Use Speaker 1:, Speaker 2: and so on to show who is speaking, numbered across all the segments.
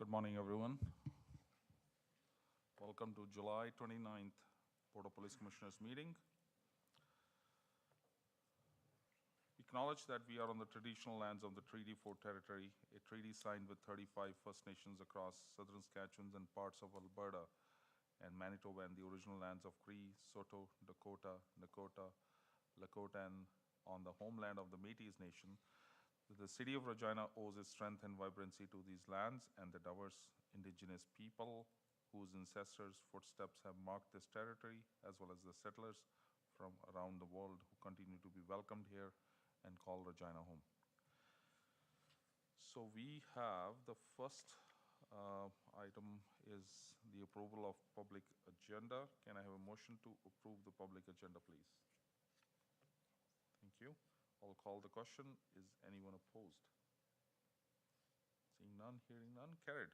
Speaker 1: Good morning, everyone. Welcome to July 29th Board of Police Commissioners meeting. Acknowledge that we are on the traditional lands of the Treaty 4 territory, a treaty signed with 35 First Nations across southern Saskatchewan and parts of Alberta and Manitoba, and the original lands of Cree, Saulteaux, Dakota, Nakota, Lakota, and on the homeland of the Métis Nation. The City of Regina owes its strength and vibrancy to these lands and the diverse Indigenous people whose ancestors' footsteps have marked this territory, as well as the settlers from around the world who continue to be welcomed here and call Regina home. So we have the first item is the approval of public agenda. Can I have a motion to approve the public agenda, please? Thank you. I'll call the question. Is anyone opposed? Seeing none, hearing none, carried.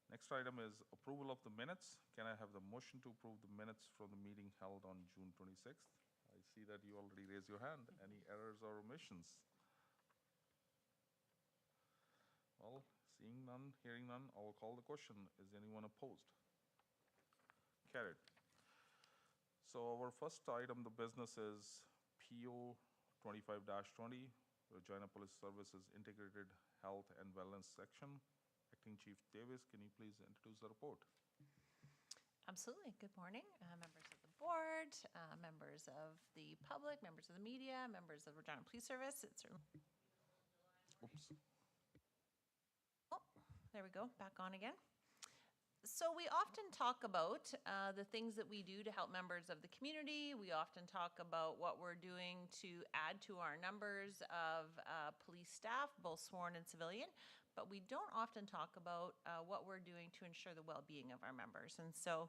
Speaker 1: Next item is approval of the minutes. Can I have the motion to approve the minutes from the meeting held on June 26th? I see that you already raised your hand. Any errors or omissions? Well, seeing none, hearing none, I'll call the question. Is anyone opposed? Carried. So our first item, the business, is PO 25-20, Regina Police Services Integrated Health and Wellness Section. Acting Chief Davis, can you please introduce the report?
Speaker 2: Absolutely. Good morning, members of the board, members of the public, members of the media, members of Regina Police Service. It's certainly.
Speaker 1: Oops.
Speaker 2: Oh, there we go. Back on again. So we often talk about the things that we do to help members of the community. We often talk about what we're doing to add to our numbers of police staff, both sworn and civilian, but we don't often talk about what we're doing to ensure the well-being of our members. And so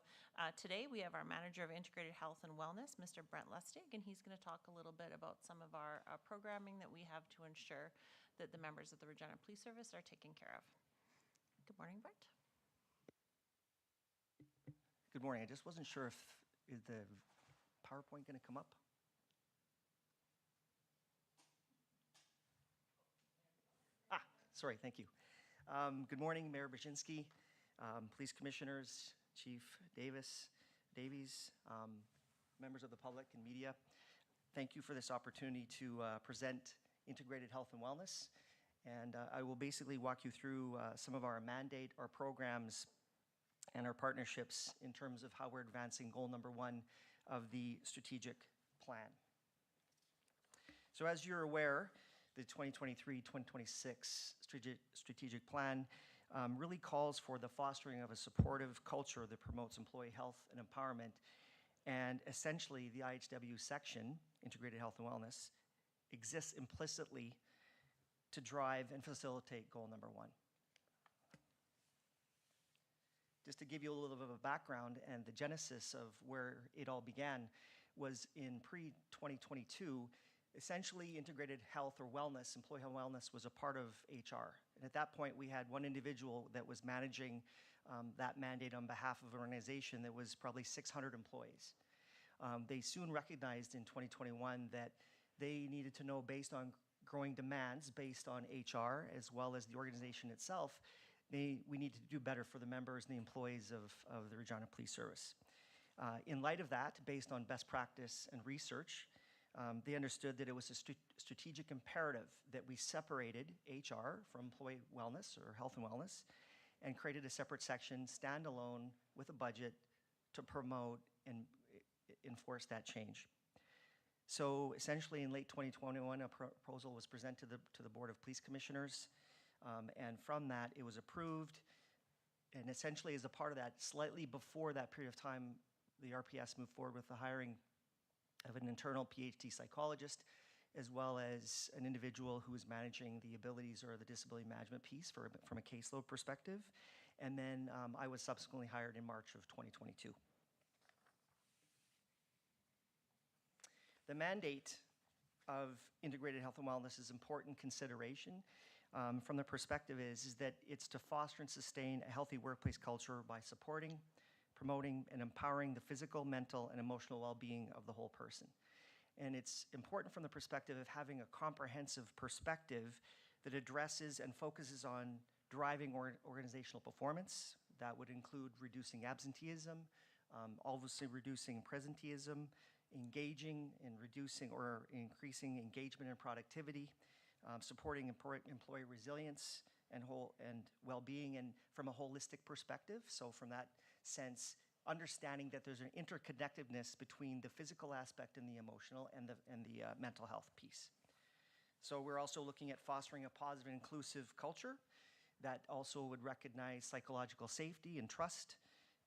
Speaker 2: today we have our Manager of Integrated Health and Wellness, Mr. Brent Lustig, and he's going to talk a little bit about some of our programming that we have to ensure that the members of the Regina Police Service are taken care of. Good morning, Brent.
Speaker 3: Good morning. I just wasn't sure if is the PowerPoint going to come up. Sorry, thank you. Good morning, Mayor Brzezinski, Police Commissioners, Chief Davies, members of the public and media. Thank you for this opportunity to present Integrated Health and Wellness. And I will basically walk you through some of our mandate, our programs, and our partnerships in terms of how we're advancing goal number 1 of the strategic plan. So as you're aware, the 2023-2026 strategic plan really calls for the fostering of a supportive culture that promotes employee health and empowerment. And essentially, the IHW section, Integrated Health and Wellness, exists implicitly to drive and facilitate goal number 1. Just to give you a little bit of a background, and the genesis of where it all began was in pre-2022. Essentially, integrated health or wellness, employee health and wellness, was a part of HR. And at that point, we had one individual that was managing that mandate on behalf of an organization that was probably 600 employees. They soon recognized in 2021 that they needed to know, based on growing demands, based on HR, as well as the organization itself, we need to do better for the members and the employees of the Regina Police Service. In light of that, based on best practice and research, they understood that it was a strategic imperative that we separated HR from employee wellness or health and wellness and created a separate section, standalone, with a budget to promote and enforce that change. So essentially in late 2021, a proposal was presented to the Board of Police Commissioners, and from that it was approved. And essentially as a part of that, slightly before that period of time, the RPS moved forward with the hiring of an internal PhD psychologist, as well as an individual who is managing the abilities or the disability management piece from a caseload perspective. And then I was subsequently hired in March of 2022. The mandate of integrated health and wellness is important consideration from the perspective is that it's to foster and sustain a healthy workplace culture by supporting, promoting, and empowering the physical, mental, and emotional well-being of the whole person. And it's important from the perspective of having a comprehensive perspective that addresses and focuses on driving organizational performance. That would include reducing absenteeism, obviously reducing presenteeism, engaging and reducing or increasing engagement and productivity, supporting employee resilience and well-being, and from a holistic perspective. So from that sense, understanding that there's an interconnectedness between the physical aspect and the emotional and the mental health piece. So we're also looking at fostering a positive and inclusive culture that also would recognize psychological safety and trust,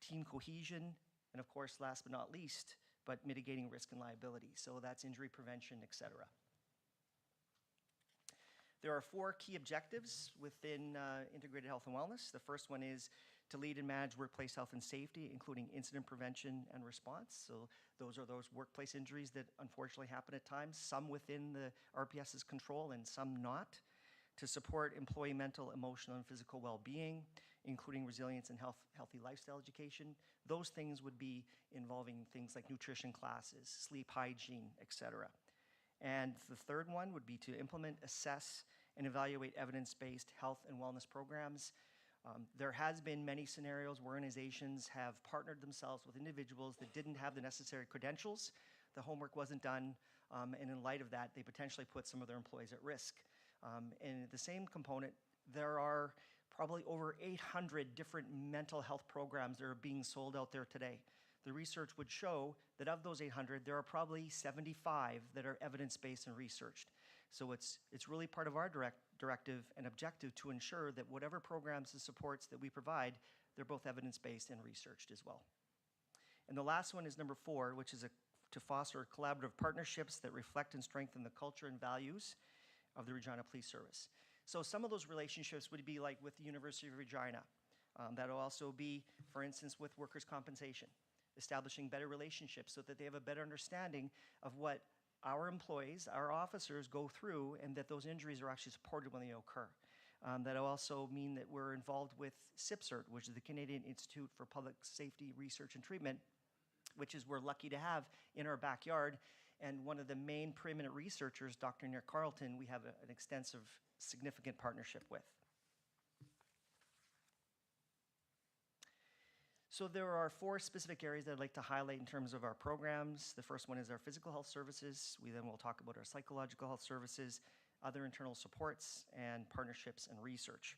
Speaker 3: team cohesion, and of course, last but not least, but mitigating risk and liability. So that's injury prevention, et cetera. There are 4 key objectives within integrated health and wellness. The first one is to lead and manage workplace health and safety, including incident prevention and response. So those are those workplace injuries that unfortunately happen at times, some within the RPS's control and some not. To support employee mental, emotional, and physical well-being, including resilience and healthy lifestyle education. Those things would be involving things like nutrition classes, sleep hygiene, et cetera. And the third one would be to implement, assess, and evaluate evidence-based health and wellness programs. There has been many scenarios where organizations have partnered themselves with individuals that didn't have the necessary credentials. The homework wasn't done, and in light of that, they potentially put some of their employees at risk. And the same component, there are probably over 800 different mental health programs that are being sold out there today. The research would show that of those 800, there are probably 75 that are evidence-based and researched. So it's really part of our directive and objective to ensure that whatever programs and supports that we provide, they're both evidence-based and researched as well. And the last one is number 4, which is to foster collaborative partnerships that reflect and strengthen the culture and values of the Regina Police Service. So some of those relationships would be like with the University of Regina. That'll also be, for instance, with workers' compensation, establishing better relationships so that they have a better understanding of what our employees, our officers go through, and that those injuries are actually supported when they occur. That'll also mean that we're involved with CIPSRT, which is the Canadian Institute for Public Safety Research and Treatment, which is we're lucky to have in our backyard. And one of the main preeminent researchers, Dr. Nick Carlton, we have an extensive, significant partnership with. So there are 4 specific areas that I'd like to highlight in terms of our programs. The first one is our physical health services. We then will talk about our psychological health services, other internal supports, and partnerships and research.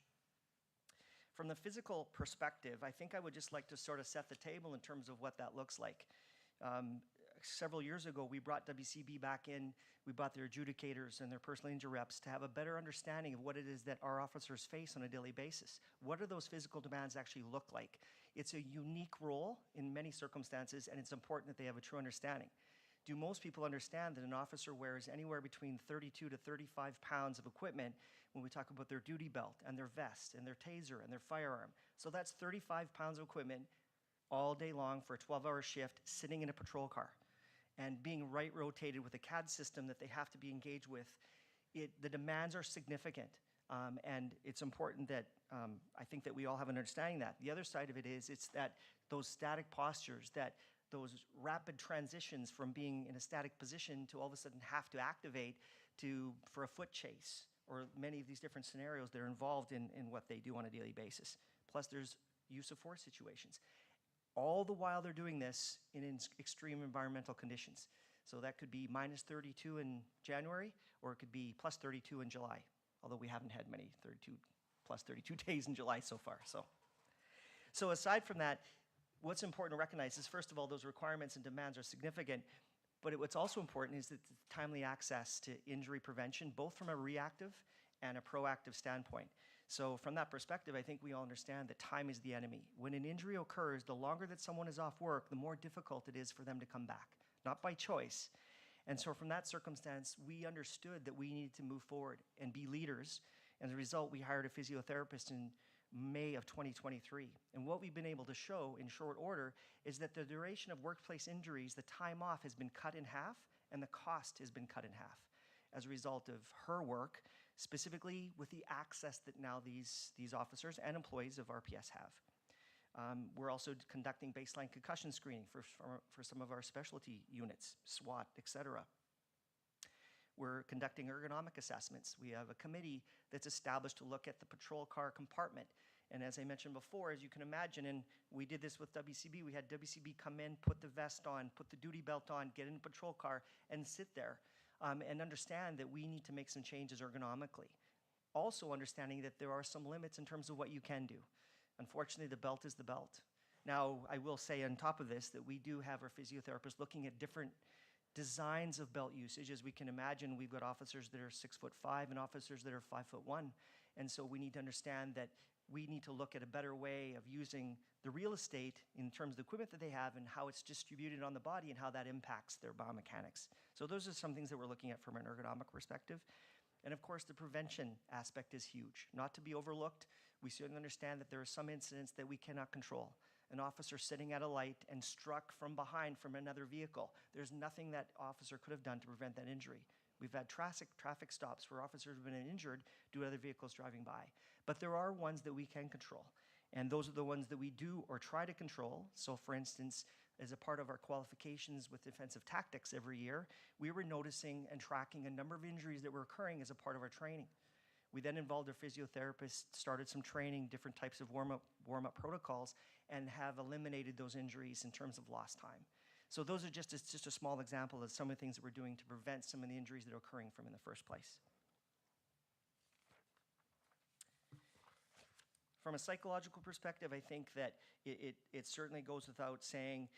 Speaker 3: From the physical perspective, I think I would just like to sort of set the table in terms of what that looks like. Several years ago, we brought WCB back in. We brought their adjudicators and their personal injury reps to have a better understanding of what it is that our officers face on a daily basis. What do those physical demands actually look like? It's a unique role in many circumstances, and it's important that they have a true understanding. Do most people understand that an officer wears anywhere between 32 to 35 pounds of equipment when we talk about their duty belt and their vest and their taser and their firearm? So that's 35 pounds of equipment all day long for a 12-hour shift sitting in a patrol car. And being right rotated with a CAD system that they have to be engaged with, the demands are significant. And it's important that I think that we all have an understanding that. The other side of it is it's that those static postures, that those rapid transitions from being in a static position to all of a sudden have to activate for a foot chase, or many of these different scenarios that are involved in what they do on a daily basis. Plus there's use of force situations. All the while they're doing this in extreme environmental conditions. So that could be minus 32 in January, or it could be plus 32 in July, although we haven't had many plus 32 days in July so far. So aside from that, what's important to recognize is, first of all, those requirements and demands are significant, but what's also important is that the timely access to injury prevention, both from a reactive and a proactive standpoint. So from that perspective, I think we all understand that time is the enemy. When an injury occurs, the longer that someone is off work, the more difficult it is for them to come back, not by choice. And so from that circumstance, we understood that we needed to move forward and be leaders. And as a result, we hired a physiotherapist in May of 2023. And what we've been able to show in short order is that the duration of workplace injuries, the time off has been cut in half, and the cost has been cut in half as a result of her work, specifically with the access that now these officers and employees of RPS have. We're also conducting baseline concussion screening for some of our specialty units, SWAT, et cetera. We're conducting ergonomic assessments. We have a committee that's established to look at the patrol car compartment. And as I mentioned before, as you can imagine, and we did this with WCB, we had WCB come in, put the vest on, put the duty belt on, get in the patrol car, and sit there, and understand that we need to make some changes ergonomically. Also understanding that there are some limits in terms of what you can do. Unfortunately, the belt is the belt. Now, I will say on top of this that we do have our physiotherapists looking at different designs of belt usage. As we can imagine, we've got officers that are 6'5" and officers that are 5'1", and so we need to understand that we need to look at a better way of using the real estate in terms of the equipment that they have and how it's distributed on the body and how that impacts their biomechanics. So those are some things that we're looking at from an ergonomic perspective. And of course, the prevention aspect is huge, not to be overlooked. We certainly understand that there are some incidents that we cannot control. An officer sitting at a light and struck from behind from another vehicle. There's nothing that officer could have done to prevent that injury. We've had traffic stops where officers have been injured due to other vehicles driving by. But there are ones that we can control. And those are the ones that we do or try to control. So for instance, as a part of our qualifications with defensive tactics every year, we were noticing and tracking a number of injuries that were occurring as a part of our training. We then involved our physiotherapists, started some training, different types of warm-up protocols, and have eliminated those injuries in terms of lost time. So those are just a small example of some of the things that we're doing to prevent some of the injuries that are occurring from in the first place. From a psychological perspective, I think that it certainly goes without saying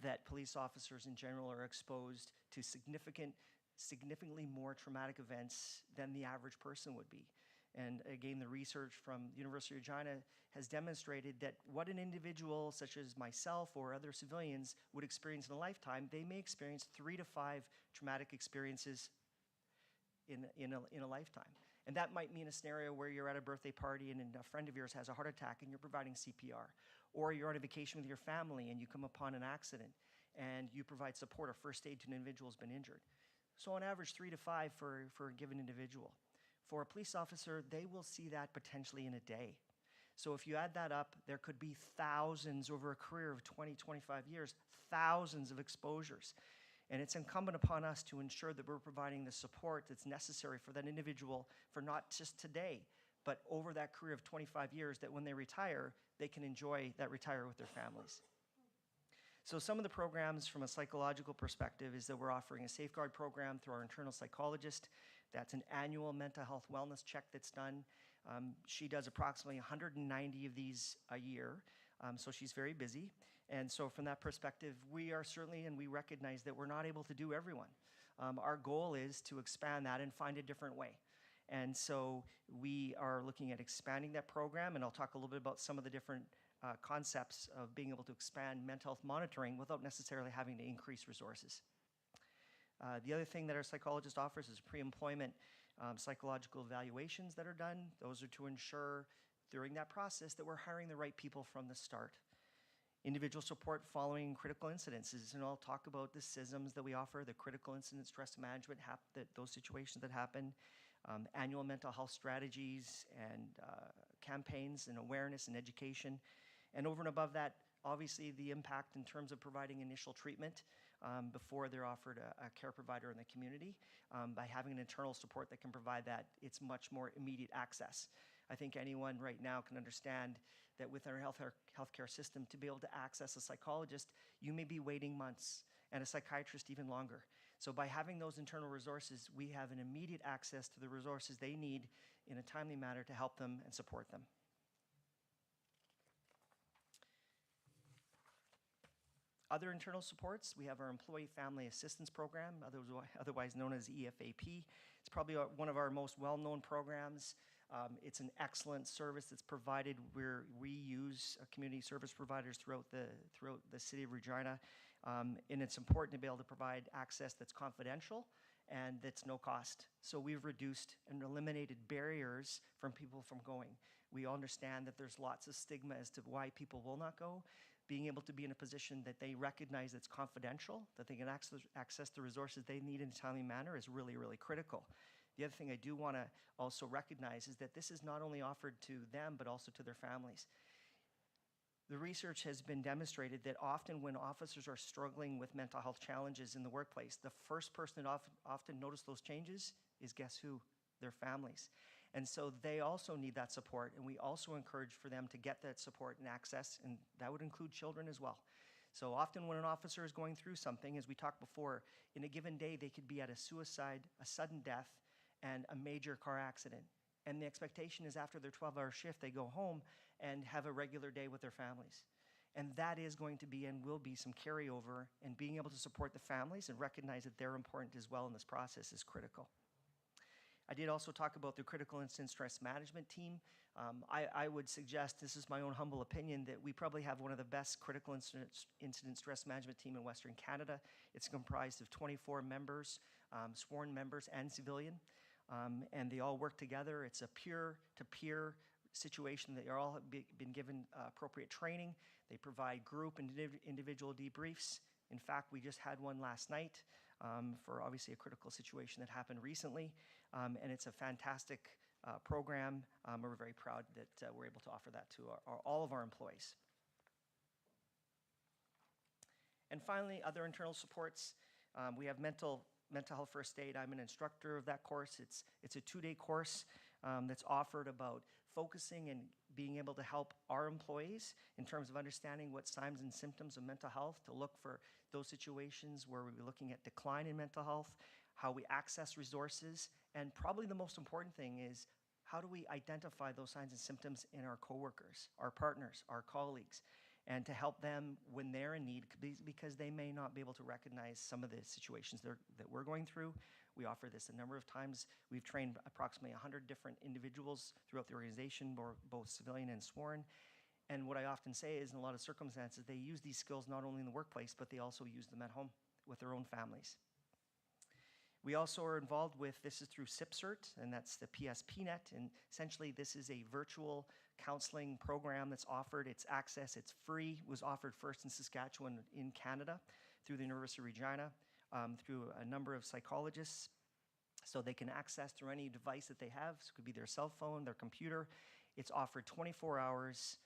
Speaker 3: that police officers in general are exposed to significantly more traumatic events than the average person would be. And again, the research from the University of Regina has demonstrated that what an individual such as myself or other civilians would experience in a lifetime, they may experience 3 to 5 traumatic experiences in a lifetime. And that might mean a scenario where you're at a birthday party and a friend of yours has a heart attack and you're providing CPR. Or you're on a vacation with your family and you come upon an accident and you provide support or first aid to an individual who's been injured. So on average, 3 to 5 for a given individual. For a police officer, they will see that potentially in a day. So if you add that up, there could be thousands over a career of 20, 25 years, thousands of exposures. And it's incumbent upon us to ensure that we're providing the support that's necessary for that individual for not just today, but over that career of 25 years, that when they retire, they can enjoy that retire with their families. So some of the programs from a psychological perspective is that we're offering a safeguard program through our internal psychologist. That's an annual mental health wellness check that's done. She does approximately 190 of these a year, so she's very busy. And so from that perspective, we are certainly, and we recognize that we're not able to do everyone. Our goal is to expand that and find a different way. And so we are looking at expanding that program, and I'll talk a little bit about some of the different concepts of being able to expand mental health monitoring without necessarily having to increase resources. The other thing that our psychologist offers is pre-employment psychological evaluations that are done. Those are to ensure during that process that we're hiring the right people from the start. Individual support following critical incidences, and I'll talk about the CISMs that we offer, the critical incident stress management, those situations that happen, annual mental health strategies and campaigns and awareness and education. And over and above that, obviously the impact in terms of providing initial treatment before they're offered a care provider in the community. By having an internal support that can provide that, it's much more immediate access. I think anyone right now can understand that with our healthcare system, to be able to access a psychologist, you may be waiting months, and a psychiatrist even longer. So by having those internal resources, we have an immediate access to the resources they need in a timely manner to help them and support them. Other internal supports, we have our Employee Family Assistance Program, otherwise known as EFAP. It's probably one of our most well-known programs. It's an excellent service that's provided where we use community service providers throughout the city of Regina. And it's important to be able to provide access that's confidential and that's no cost. So we've reduced and eliminated barriers from people from going. We understand that there's lots of stigma as to why people will not go. Being able to be in a position that they recognize it's confidential, that they can access the resources they need in a timely manner is really, really critical. The other thing I do want to also recognize is that this is not only offered to them, but also to their families. The research has been demonstrated that often when officers are struggling with mental health challenges in the workplace, the first person that often notice those changes is, guess who? Their families. And so they also need that support, and we also encourage for them to get that support and access, and that would include children as well. So often when an officer is going through something, as we talked before, in a given day they could be at a suicide, a sudden death, and a major car accident. And the expectation is after their 12-hour shift, they go home and have a regular day with their families. And that is going to be and will be some carryover, and being able to support the families and recognize that they're important as well in this process is critical. I did also talk about the critical incident stress management team. I would suggest, this is my own humble opinion, that we probably have one of the best critical incident stress management team in Western Canada. It's comprised of 24 members, sworn members and civilian, and they all work together. It's a peer-to-peer situation. They all have been given appropriate training. They provide group and individual debriefs. In fact, we just had one last night for obviously a critical situation that happened recently, and it's a fantastic program. We're very proud that we're able to offer that to all of our employees. And finally, other internal supports. We have mental health first aid. I'm an instructor of that course. It's a 2-day course that's offered about focusing and being able to help our employees in terms of understanding what signs and symptoms of mental health, to look for those situations where we're looking at decline in mental health, how we access resources, and probably the most important thing is how do we identify those signs and symptoms in our coworkers, our partners, our colleagues, and to help them when they're in need, because they may not be able to recognize some of the situations that we're going through. We offer this a number of times. We've trained approximately 100 different individuals throughout the organization, both civilian and sworn. And what I often say is, in a lot of circumstances, they use these skills not only in the workplace, but they also use them at home with their own families. We also are involved with, this is through CIPCERT, and that's the PSPNet, and essentially this is a virtual counseling program that's offered. It's access, it's free. It was offered first in Saskatchewan in Canada through the University of Regina, through a number of psychologists. So they can access through any device that they have. So it could be their cell phone, their computer. It's offered 24 hours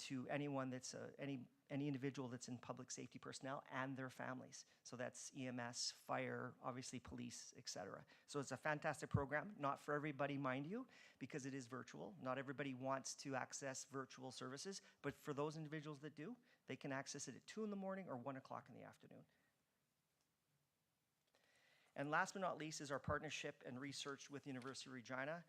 Speaker 3: to anyone that's any individual that's in public safety personnel and their families. So that's EMS, fire, obviously police, etc. So it's a fantastic program. Not for everybody, mind you, because it is virtual. Not everybody wants to access virtual services, but for those individuals that do, they can access it at 2 in the morning or 1 o'clock in the afternoon. And last but not least is our partnership and research with the University of Regina.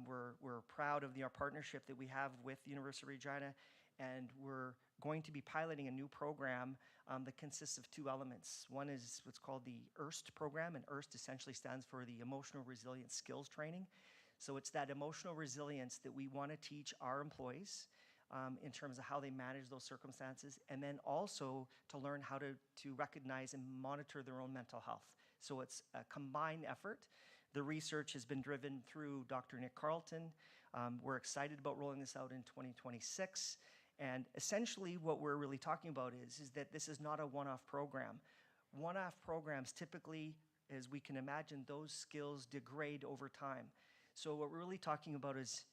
Speaker 3: We're proud of our partnership that we have with the University of Regina, and we're going to be piloting a new program that consists of 2 elements. One is what's called the ERST program, and ERST essentially stands for the Emotional Resilience Skills Training. So it's that emotional resilience that we want to teach our employees in terms of how they manage those circumstances, and then also to learn how to recognize and monitor their own mental health. So it's a combined effort. The research has been driven through Dr. Nick Carlton. We're excited about rolling this out in 2026. And essentially what we're really talking about is that this is not a one-off program. One-off programs typically, as we can imagine, those skills degrade over time. So what we're really talking about is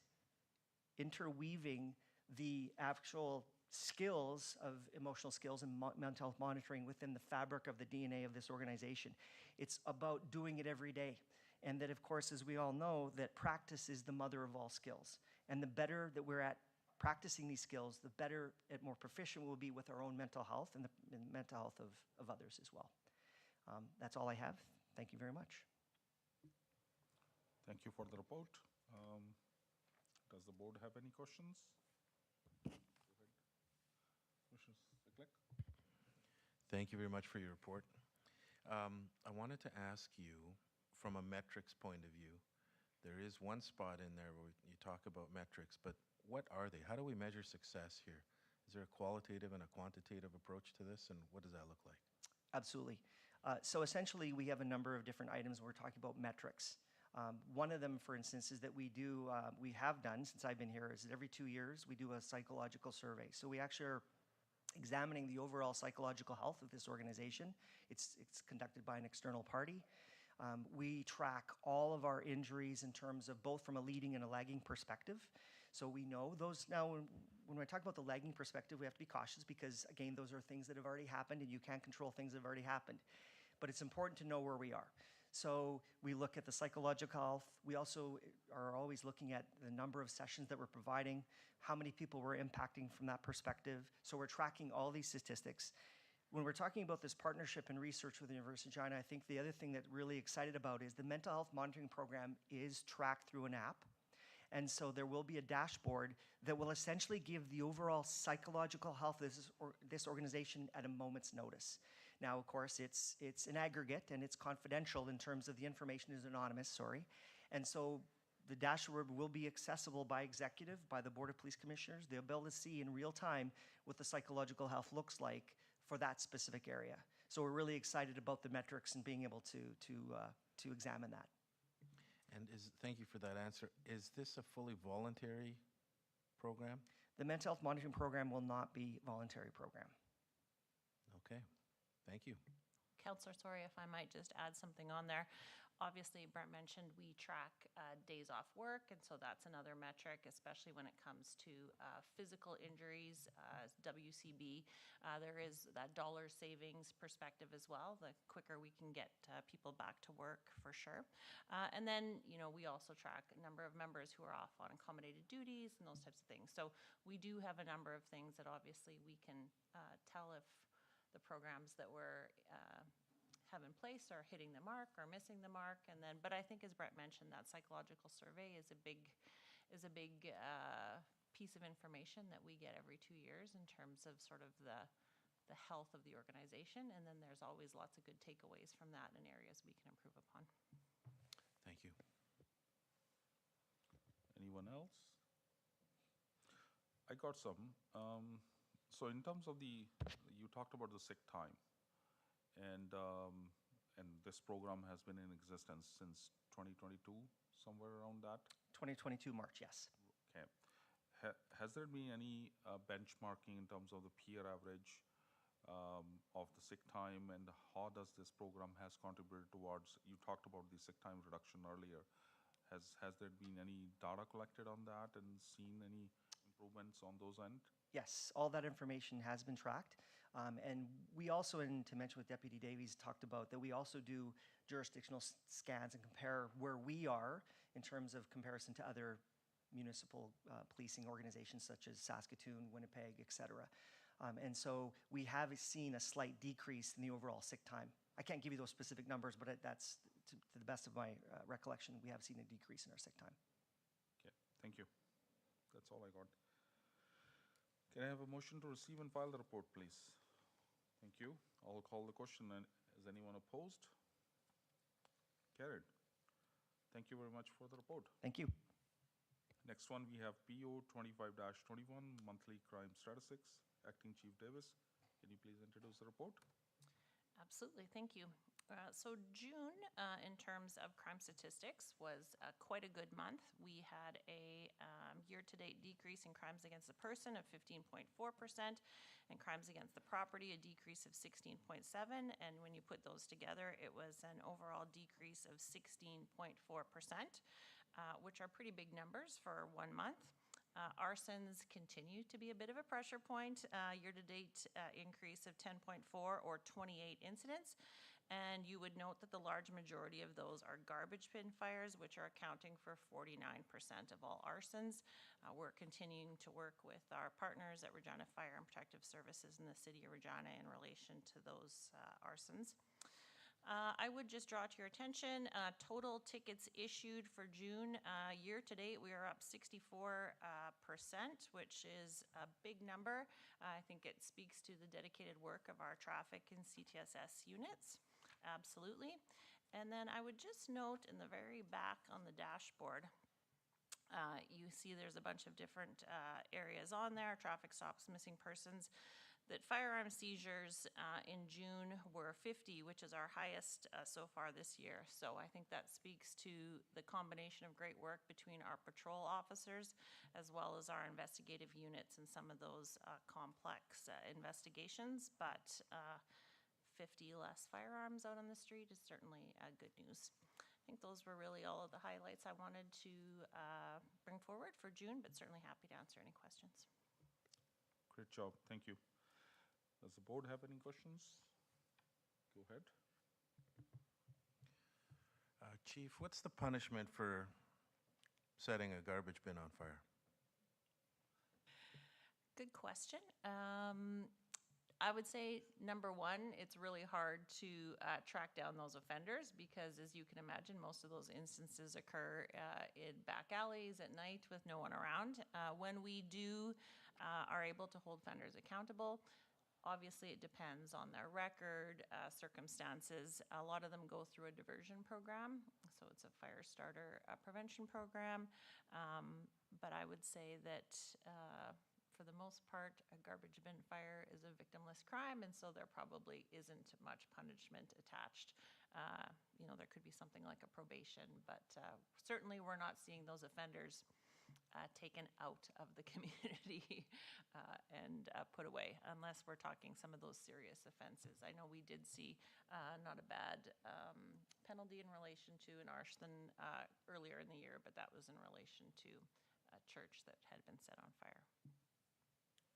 Speaker 3: interweaving the actual skills of emotional skills and mental health monitoring within the fabric of the DNA of this organization. It's about doing it every day. And that, of course, as we all know, that practice is the mother of all skills. And the better that we're at practicing these skills, the better and more proficient we'll be with our own mental health and the mental health of others as well. That's all I have. Thank you very much.
Speaker 1: Thank you for the report. Does the board have any questions? Go ahead. Commissioner Seclec?
Speaker 4: Thank you very much for your report. I wanted to ask you, from a metrics point of view, there is one spot in there where you talk about metrics, but what are they? How do we measure success here? Is there a qualitative and a quantitative approach to this, and what does that look like?
Speaker 3: Absolutely. So essentially, we have a number of different items when we're talking about metrics. One of them, for instance, is that we have done since I've been here, is that every 2 years we do a psychological survey. So we actually are examining the overall psychological health of this organization. It's conducted by an external party. We track all of our injuries in terms of both from a leading and a lagging perspective. So we know those now, when I talk about the lagging perspective, we have to be cautious because, again, those are things that have already happened and you can't control things that have already happened. But it's important to know where we are. So we look at the psychological health. We also are always looking at the number of sessions that we're providing, how many people we're impacting from that perspective. So we're tracking all these statistics. When we're talking about this partnership and research with the University of Regina, I think the other thing that really excited about is the mental health monitoring program is tracked through an app. And so there will be a dashboard that will essentially give the overall psychological health of this organization at a moment's notice. Now, of course, it's an aggregate and it's confidential in terms of the information is anonymous, sorry. And so the dashboard will be accessible by executive, by the Board of Police Commissioners. They'll be able to see in real time what the psychological health looks like for that specific area. So we're really excited about the metrics and being able to examine that.
Speaker 4: And thank you for that answer. Is this a fully voluntary program?
Speaker 3: The mental health monitoring program will not be a voluntary program.
Speaker 4: Okay, thank you.
Speaker 2: Counselor, sorry if I might just add something on there. Obviously, Brent mentioned we track days off work, and so that's another metric, especially when it comes to physical injuries, WCB. There is that dollar savings perspective as well. The quicker we can get people back to work, for sure. And then, we also track a number of members who are off on accommodated duties and those types of things. So we do have a number of things that obviously we can tell if the programs that we're have in place are hitting the mark or missing the mark. And then, but I think as Brett mentioned, that psychological survey is a big piece of information that we get every 2 years in terms of sort of the health of the organization. And then there's always lots of good takeaways from that and areas we can improve upon.
Speaker 4: Thank you.
Speaker 1: Anyone else? I got some. So in terms of you talked about the sick time, and this program has been in existence since 2022, somewhere around that.
Speaker 3: 2022 March, yes.
Speaker 1: Okay. Has there been any benchmarking in terms of the peer average of the sick time, and how does this program has contributed towards? You talked about the sick time reduction earlier. Has there been any data collected on that and seen any improvements on those end?
Speaker 3: Yes, all that information has been tracked. And we also, and to mention what Deputy Davies talked about, that we also do jurisdictional scans and compare where we are in terms of comparison to other municipal policing organizations such as Saskatoon, Winnipeg, et cetera. And so we have seen a slight decrease in the overall sick time. I can't give you those specific numbers, but that's, to the best of my recollection, we have seen a decrease in our sick time.
Speaker 1: Okay, thank you. That's all I got. Can I have a motion to receive and file the report, please? Thank you. I'll call the question. And is anyone opposed? Carried. Thank you very much for the report.
Speaker 3: Thank you.
Speaker 1: Next one, we have PO 25-21, monthly crime statistics. Acting Chief Davis, can you please introduce the report?
Speaker 2: Absolutely, thank you. So June, in terms of crime statistics, was quite a good month. We had a year-to-date decrease in crimes against the person of 15.4%, and crimes against the property, a decrease of 16.7%. And when you put those together, it was an overall decrease of 16.4%, which are pretty big numbers for 1 month. Arsons continue to be a bit of a pressure point. Year-to-date increase of 10.4 or 28 incidents. And you would note that the large majority of those are garbage bin fires, which are accounting for 49% of all arsons. We're continuing to work with our partners at Regina Fire and Protective Services in the City of Regina in relation to those arsons. I would just draw to your attention, total tickets issued for June. Year to date, we are up 64%, which is a big number. I think it speaks to the dedicated work of our traffic and CTSS units. Absolutely. And then I would just note in the very back on the dashboard, you see there's a bunch of different areas on there, traffic stops, missing persons. That firearm seizures in June were 50, which is our highest so far this year. So I think that speaks to the combination of great work between our patrol officers as well as our investigative units in some of those complex investigations. But 50 less firearms out on the street is certainly good news. I think those were really all of the highlights I wanted to bring forward for June, but certainly happy to answer any questions.
Speaker 1: Great job, thank you. Does the board have any questions? Go ahead.
Speaker 4: Chief, what's the punishment for setting a garbage bin on fire?
Speaker 2: Good question. I would say, number one, it's really hard to track down those offenders because, as you can imagine, most of those instances occur in back alleys at night with no one around. When we are able to hold offenders accountable, obviously it depends on their record, circumstances. A lot of them go through a diversion program, so it's a fire starter prevention program. But I would say that for the most part, a garbage bin fire is a victimless crime, and so there probably isn't much punishment attached. There could be something like a probation, but certainly we're not seeing those offenders taken out of the community and put away, unless we're talking some of those serious offenses. I know we did see not a bad penalty in relation to an arson earlier in the year, but that was in relation to a church that had been set on fire.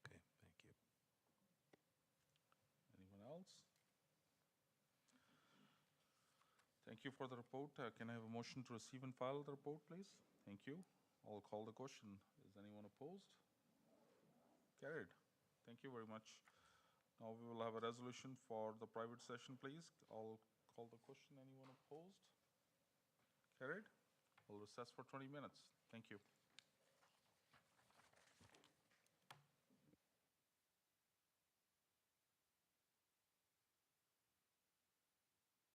Speaker 4: Okay, thank you.
Speaker 1: Anyone else? Thank you for the report. Can I have a motion to receive and file the report, please? Thank you. I'll call the question. Is anyone opposed? Carried. Thank you very much. Now we will have a resolution for the private session, please. I'll call the question. Anyone opposed? Carried. I'll recess for 20 minutes. Thank you.